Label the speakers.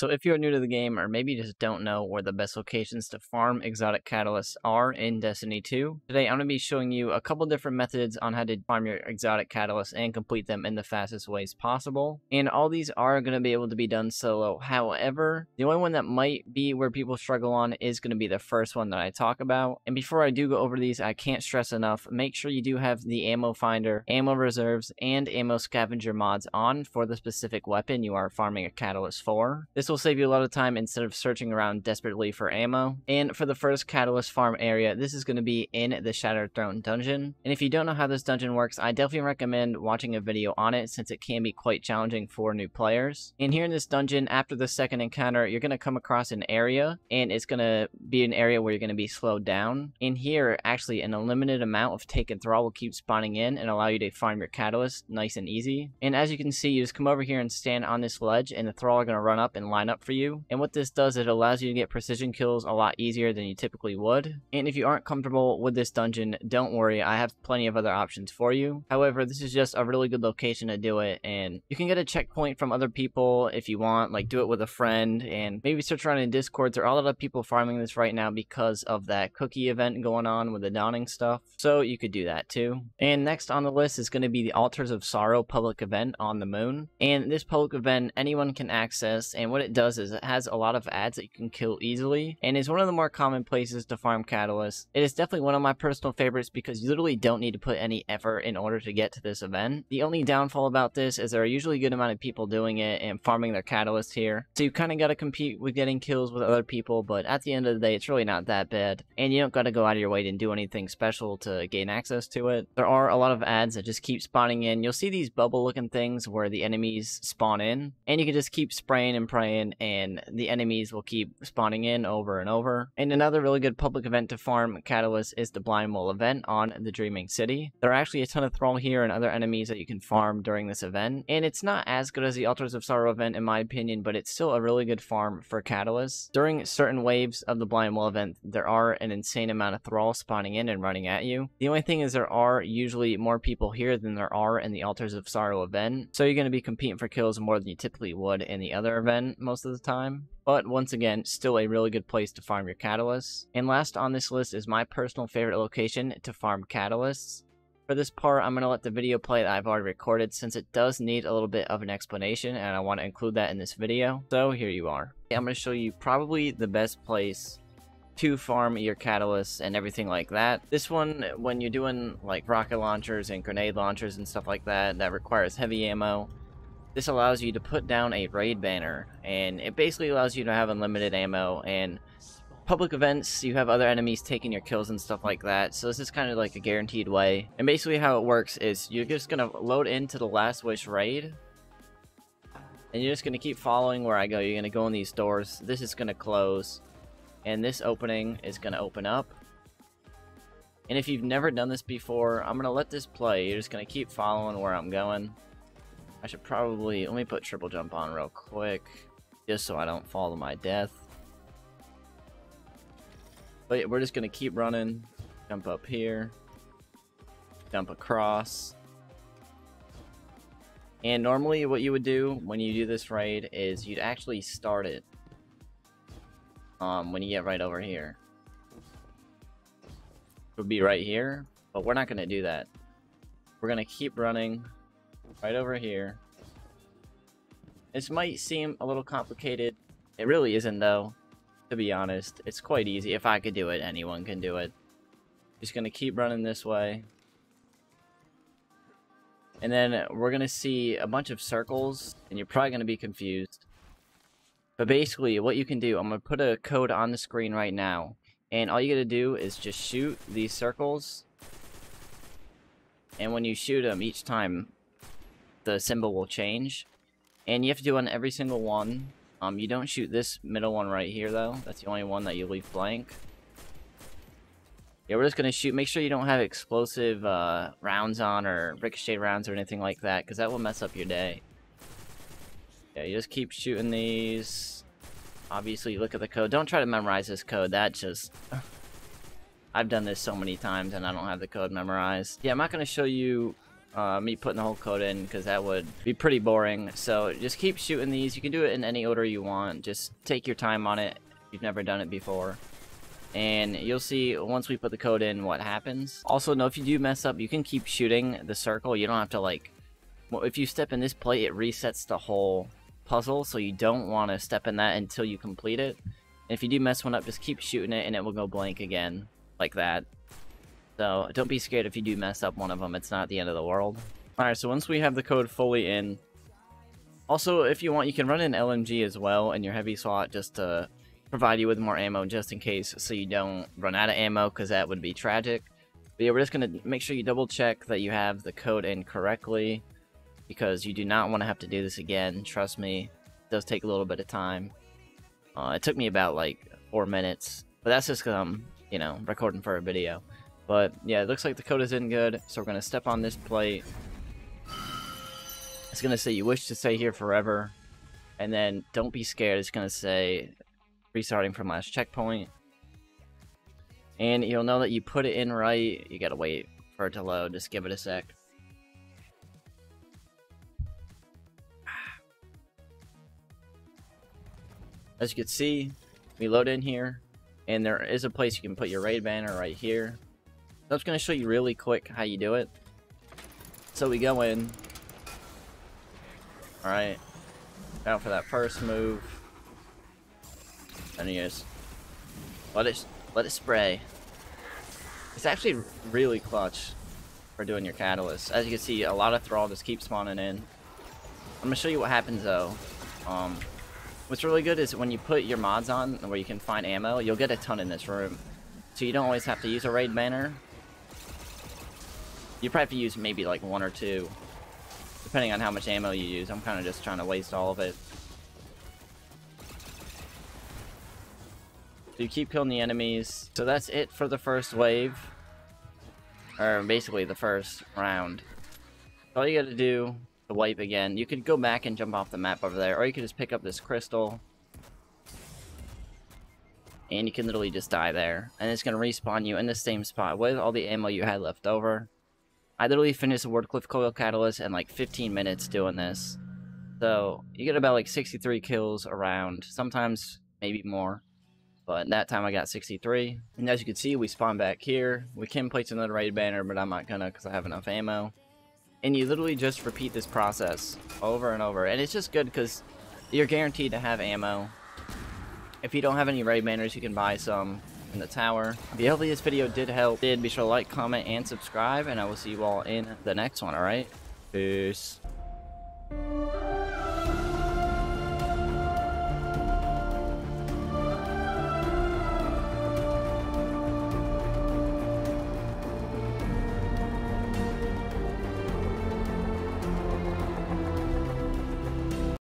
Speaker 1: So if you're new to the game, or maybe you just don't know where the best locations to farm exotic catalysts are in Destiny 2, today I'm going to be showing you a couple different methods on how to farm your exotic catalysts and complete them in the fastest ways possible. And all these are going to be able to be done solo. However, the only one that might be where people struggle on is going to be the first one that I talk about. And before I do go over these, I can't stress enough, make sure you do have the ammo finder, ammo reserves, and ammo scavenger mods on for the specific weapon you are farming a catalyst for. This will save you a lot of time instead of searching around desperately for ammo. And for the first catalyst farm area, this is going to be in the Shattered Throne dungeon. And if you don't know how this dungeon works, I definitely recommend watching a video on it since it can be quite challenging for new players. And here in this dungeon, after the second encounter, you're going to come across an area, and it's going to be an area where you're going to be slowed down. In here, actually, an unlimited amount of Taken Thrall will keep spawning in and allow you to farm your catalyst nice and easy. And as you can see, you just come over here and stand on this ledge, and the Thrall are going to run up and line up for you. And what this does is it allows you to get precision kills a lot easier than you typically would. And if you aren't comfortable with this dungeon, don't worry, I have plenty of other options for you. However, this is just a really good location to do it, and you can get a checkpoint from other people if you want, like do it with a friend, and maybe search around in Discord. There are a lot of people farming this right now because of that cookie event going on with the Dawning stuff, so you could do that too. And next on the list is going to be the Altars of Sorrow public event on the moon. And this public event anyone can access, and what it does is it has a lot of ads that you can kill easily, and is one of the more common places to farm catalysts. It is definitely one of my personal favorites because you literally don't need to put any effort in order to get to this event. The only downfall about this is there are usually a good amount of people doing it and farming their catalysts here, so you kind of got to compete with getting kills with other people, but at the end of the day it's really not that bad, and you don't got to go out of your way to do anything special to gain access to it. There are a lot of ads that just keep spawning in. You'll see these bubble looking things where the enemies spawn in, and you can just keep spraying and praying, and the enemies will keep spawning in over and over. And another really good public event to farm catalysts is the Blind Wool event on the Dreaming City. There are actually a ton of Thrall here and other enemies that you can farm during this event, and it's not as good as the Altars of Sorrow event in my opinion, but it's still a really good farm for catalysts. During certain waves of the Blind Wool event, there are an insane amount of Thrall spawning in and running at you. The only thing is there are usually more people here than there are in the Altars of Sorrow event, so you're going to be competing for kills more than you typically would in the other event most of the time. But once again, still a really good place to farm your catalysts. And last on this list is my personal favorite location to farm catalysts. For this part, I'm going to let the video play that I've already recorded since it does need a little bit of an explanation, and I want to include that in this video. So here you are. I'm going to show you probably the best place to farm your catalysts and everything like that. This one, when you're doing like rocket launchers and grenade launchers and stuff like that, that requires heavy ammo. This allows you to put down a raid banner, and it basically allows you to have unlimited ammo. And public events, you have other enemies taking your kills and stuff like that, so this is kind of like a guaranteed way. And basically how it works is you're just gonna load into the Last Wish raid, and you're just gonna keep following where I go. You're gonna go in these doors, this is gonna close, and this opening is gonna open up. And if you've never done this before, I'm gonna let this play. You're just gonna keep following where I'm going. I should probably, let me put triple jump on real quick, just so I don't fall to my death. But we're just going to keep running, jump up here, jump across. And normally what you would do when you do this raid is you'd actually start it when you get right over here. It would be right here, but we're not going to do that. We're going to keep running right over here. This might seem a little complicated. It really isn't though, to be honest. It's quite easy. If I could do it, anyone can do it. Just gonna keep running this way. And then we're gonna see a bunch of circles, and you're probably gonna be confused. But basically, what you can do, I'm gonna put a code on the screen right now, and all you gotta do is just shoot these circles. And when you shoot them, each time the symbol will change, and you have to do it on every single one. You don't shoot this middle one right here though. That's the only one that you leave blank. Yeah, we're just gonna shoot. Make sure you don't have explosive rounds on, or ricochet rounds or anything like that, because that will mess up your day. Yeah, you just keep shooting these. Obviously, look at the code. Don't try to memorize this code. That just I've done this so many times and I don't have the code memorized. Yeah, I'm not gonna show you me putting the whole code in, because that would be pretty boring. So just keep shooting these. You can do it in any order you want. Just take your time on it if you've never done it before. And you'll see once we put the code in what happens. Also, know if you do mess up, you can keep shooting the circle. You don't have to, like... Well, if you step in this plate, it resets the whole puzzle, so you don't want to step in that until you complete it. And if you do mess one up, just keep shooting it and it will go blank again, like that. So don't be scared if you do mess up one of them, it's not the end of the world. Alright, so once we have the code fully in, also if you want, you can run an LMG as well in your heavy slot just to provide you with more ammo just in case, so you don't run out of ammo, because that would be tragic. But yeah, we're just going to make sure you double check that you have the code in correctly, because you do not want to have to do this again. Trust me, it does take a little bit of time. It took me about like 4 minutes, but that's just because I'm, you know, recording for a video. But yeah, it looks like the code is in good, so we're going to step on this plate. It's going to say you wish to stay here forever, and then don't be scared, it's going to say restarting from last checkpoint. And you'll know that you put it in right. You got to wait for it to load, just give it a sec. As you can see, we load in here, and there is a place you can put your raid banner right here. So I'm just going to show you really quick how you do it. So we go in. Alright. Out for that first move. And you just let it spray. It's actually really clutch for doing your catalyst. As you can see, a lot of thrall just keep spawning in. I'm going to show you what happens though. What's really good is when you put your mods on where you can find ammo, you'll get a ton in this room. So you don't always have to use a raid banner. You probably have to use maybe like 1 or 2, depending on how much ammo you use. I'm kind of just trying to waste all of it. So you keep killing the enemies. So that's it for the first wave. Or basically the first round. All you gotta do to wipe again, you could go back and jump off the map over there, or you could just pick up this crystal and you can literally just die there, and it's gonna respawn you in the same spot with all the ammo you had left over. I literally finished the Wardcliff Coil Catalyst in like 15 minutes doing this, so you get about like 63 kills around, sometimes maybe more, but that time I got 63. And as you can see, we spawn back here. We can place another raid banner, but I'm not gonna because I have enough ammo. And you literally just repeat this process over and over. And it's just good because you're guaranteed to have ammo. If you don't have any raid banners, you can buy some in the tower. If hopefully this video did help, be sure to like, comment, and subscribe. And I will see you all in the next one, alright? Peace.